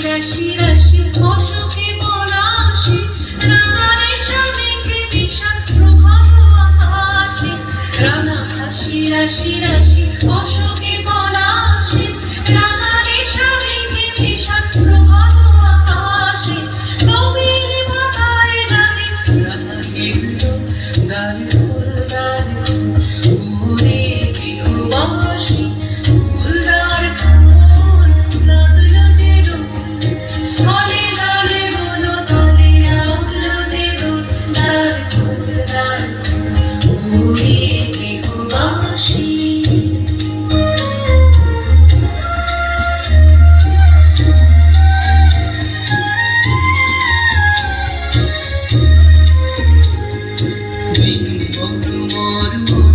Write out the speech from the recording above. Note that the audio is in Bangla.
রাশি রাশি অশোকে পলাশি রাঙা রেশা মেঘে বিশাল প্রভাত আকাশে রাঙা রাশি অশোকে পলাশি রাঙা রেশা মেঘে বিশাল প্রভাত আকাশে নবীর মাথায় ডালে রাঙা গেলো দারুণ ফুল দারুণ ওরে গৃহবাসী ফুলদার ফুল লাগলো যে স্থলে জলে বলো তলে লাগলো যে দার ওরে গৃহবাসী মরু